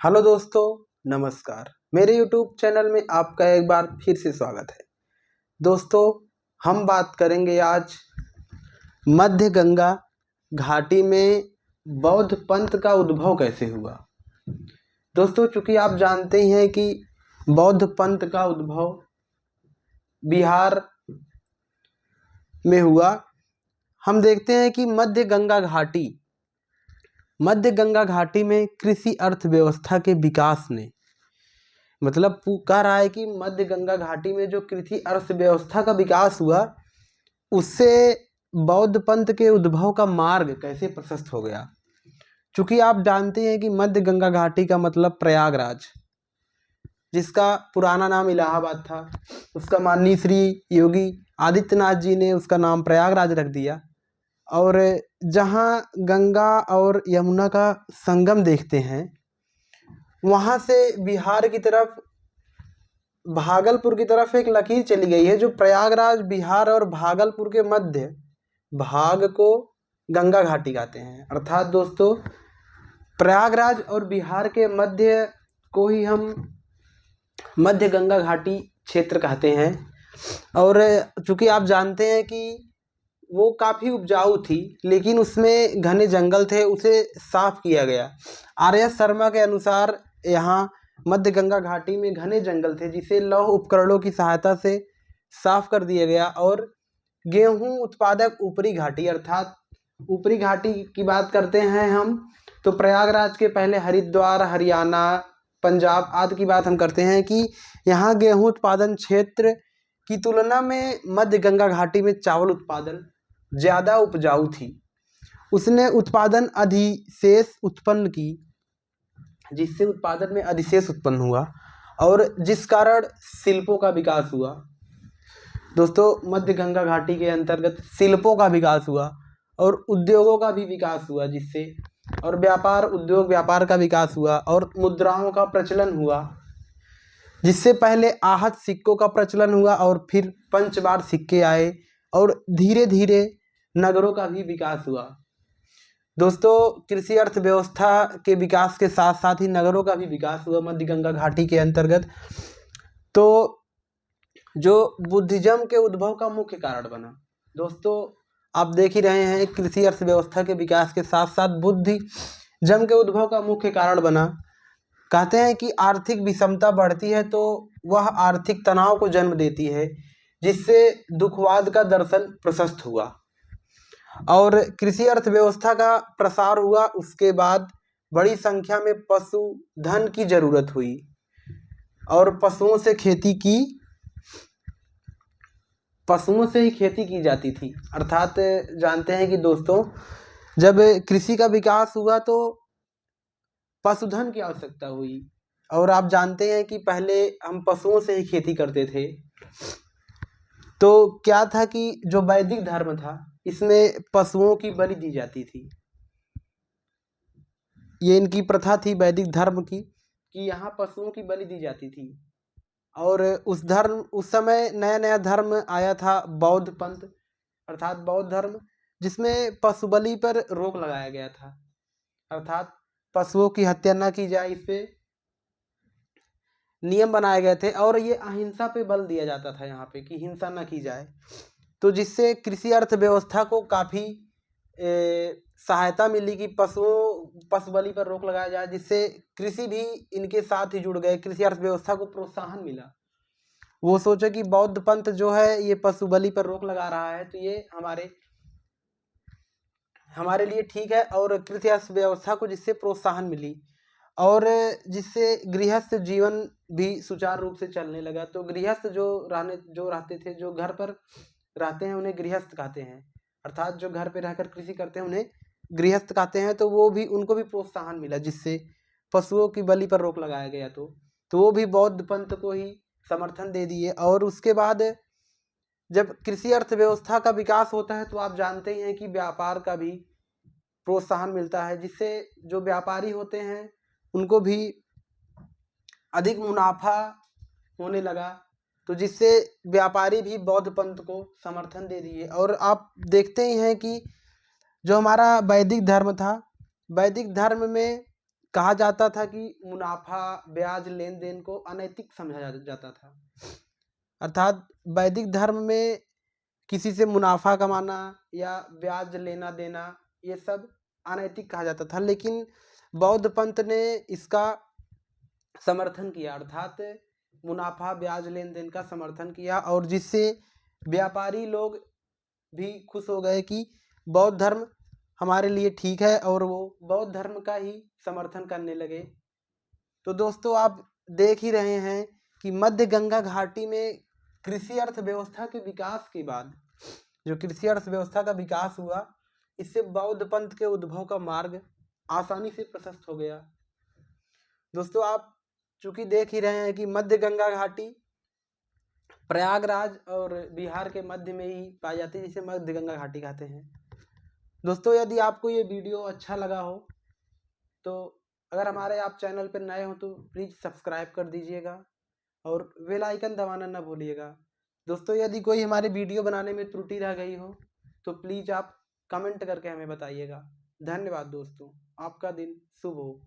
Hello दोस्तों, नमस्कार। मेरे YouTube चैनल में आपका एक बार फिर से स्वागत है। दोस्तों, हम बात करेंगे आज मध्य गंगा घाटी में बौद्ध पंथ का उद्भव कैसे हुआ। दोस्तों, चूँकि आप जानते ही हैं कि बौद्ध पंथ का उद्भव बिहार में हुआ। हम देखते हैं कि मध्य गंगा घाटी में कृषि अर्थव्यवस्था के विकास ने मतलब कह रहा है कि मध्य गंगा घाटी में जो कृषि अर्थव्यवस्था का विकास हुआ उससे बौद्ध पंथ के उद्भव का मार्ग कैसे प्रशस्त हो गया। चूँकि आप जानते हैं कि मध्य गंगा घाटी का मतलब प्रयागराज, जिसका पुराना नाम इलाहाबाद था, उसका माननीय श्री योगी आदित्यनाथ जी ने उसका नाम प्रयागराज रख दिया। और जहाँ गंगा और यमुना का संगम देखते हैं, वहाँ से बिहार की तरफ भागलपुर की तरफ एक लकीर चली गई है, जो प्रयागराज बिहार और भागलपुर के मध्य भाग को गंगा घाटी कहते हैं। अर्थात दोस्तों, प्रयागराज और बिहार के मध्य को ही हम मध्य गंगा घाटी क्षेत्र कहते हैं। और चूँकि आप जानते हैं कि वो काफ़ी उपजाऊ थी, लेकिन उसमें घने जंगल थे, उसे साफ किया गया। आर.एस. शर्मा के अनुसार यहाँ मध्य गंगा घाटी में घने जंगल थे, जिसे लौह उपकरणों की सहायता से साफ कर दिया गया। और गेहूं उत्पादक ऊपरी घाटी, अर्थात ऊपरी घाटी की बात करते हैं हम, तो प्रयागराज के पहले हरिद्वार, हरियाणा, पंजाब आदि की बात हम करते हैं कि यहाँ गेहूं उत्पादन क्षेत्र की तुलना में मध्य गंगा घाटी में चावल उत्पादन ज़्यादा उपजाऊ थी। उसने उत्पादन अधिशेष उत्पन्न की, जिससे उत्पादन में अधिशेष उत्पन्न हुआ और जिस कारण शिल्पों का विकास हुआ। दोस्तों, मध्य गंगा घाटी के अंतर्गत शिल्पों का विकास हुआ और उद्योगों का भी विकास हुआ, जिससे और व्यापार का विकास हुआ और मुद्राओं का प्रचलन हुआ, जिससे पहले आहत सिक्कों का प्रचलन हुआ और फिर पंचबार सिक्के आए और धीरे धीरे नगरों का भी विकास हुआ। दोस्तों, कृषि अर्थव्यवस्था के विकास के साथ साथ ही नगरों का भी विकास हुआ मध्य गंगा घाटी के अंतर्गत। तो जो बुद्धिज्म के उद्भव का मुख्य कारण बना। दोस्तों, आप देख ही रहे हैं, कृषि अर्थव्यवस्था के विकास के साथ साथ बुद्धिज्म के उद्भव का मुख्य कारण बना। कहते हैं कि आर्थिक विषमता बढ़ती है तो वह आर्थिक तनाव को जन्म देती है, जिससे दुखवाद का दर्शन प्रशस्त हुआ और कृषि अर्थव्यवस्था का प्रसार हुआ। उसके बाद बड़ी संख्या में पशुधन की जरूरत हुई और पशुओं से ही खेती की जाती थी। अर्थात जानते हैं कि दोस्तों, जब कृषि का विकास हुआ तो पशुधन की आवश्यकता हुई। और आप जानते हैं कि पहले हम पशुओं से ही खेती करते थे। तो क्या था कि जो वैदिक धर्म था, इसमें पशुओं की बलि दी जाती थी। ये इनकी प्रथा थी वैदिक धर्म की, कि यहाँ पशुओं की बलि दी जाती थी। और उस समय नया नया धर्म आया था, बौद्ध पंथ, अर्थात बौद्ध धर्म, जिसमें पशु बलि पर रोक लगाया गया था। अर्थात पशुओं की हत्या न की जाए, इस पे नियम बनाए गए थे और ये अहिंसा पे बल दिया जाता था यहाँ पे, कि हिंसा न की जाए। तो जिससे कृषि अर्थव्यवस्था को काफ़ी सहायता मिली कि पशु बलि पर रोक लगाया जाए, जिससे कृषि भी इनके साथ ही जुड़ गए, कृषि अर्थव्यवस्था को प्रोत्साहन मिला। वो सोचे कि बौद्ध पंथ जो है ये पशु बलि पर रोक लगा रहा है, तो ये हमारे लिए ठीक है, और कृषि अर्थव्यवस्था को जिससे प्रोत्साहन मिली और जिससे गृहस्थ जीवन भी सुचारू रूप से चलने लगा। तो गृहस्थ जो रहते थे, जो घर पर रहते हैं, उन्हें गृहस्थ कहते हैं। अर्थात जो घर पे रहकर कृषि करते हैं उन्हें गृहस्थ कहते हैं। तो उनको भी प्रोत्साहन मिला, जिससे पशुओं की बलि पर रोक लगाया गया। तो वो भी बौद्ध पंथ को ही समर्थन दे दिए। और उसके बाद जब कृषि अर्थव्यवस्था का विकास होता है तो आप जानते ही हैं कि व्यापार का भी प्रोत्साहन मिलता है, जिससे जो व्यापारी होते हैं उनको भी अधिक मुनाफा होने लगा। तो जिससे व्यापारी भी बौद्ध पंथ को समर्थन दे दिए। और आप देखते ही हैं कि जो हमारा वैदिक धर्म था, वैदिक धर्म में कहा जाता था कि मुनाफा ब्याज लेन देन को अनैतिक समझा जाता था। अर्थात वैदिक धर्म में किसी से मुनाफा कमाना या ब्याज लेना देना ये सब अनैतिक कहा जाता था, लेकिन बौद्ध पंथ ने इसका समर्थन किया, अर्थात मुनाफा ब्याज लेन देन का समर्थन किया, और जिससे व्यापारी लोग भी खुश हो गए कि बौद्ध धर्म हमारे लिए ठीक है, और वो बौद्ध धर्म का ही समर्थन करने लगे। तो दोस्तों आप देख ही रहे हैं कि मध्य गंगा घाटी में कृषि अर्थव्यवस्था के विकास के बाद जो कृषि अर्थव्यवस्था का विकास हुआ, इससे बौद्ध पंथ के उद्भव का मार्ग आसानी से प्रशस्त हो गया। दोस्तों आप चूंकि देख ही रहे हैं कि मध्य गंगा घाटी प्रयागराज और बिहार के मध्य में ही पाई जाती है, जिसे मध्य गंगा घाटी कहते हैं। दोस्तों यदि आपको ये वीडियो अच्छा लगा हो तो अगर हमारे आप चैनल पर नए हो तो प्लीज़ सब्सक्राइब कर दीजिएगा और बेल आइकन दबाना ना भूलिएगा। दोस्तों यदि कोई हमारे वीडियो बनाने में त्रुटि रह गई हो तो प्लीज़ आप कमेंट करके हमें बताइएगा। धन्यवाद दोस्तों, आपका दिन शुभ हो।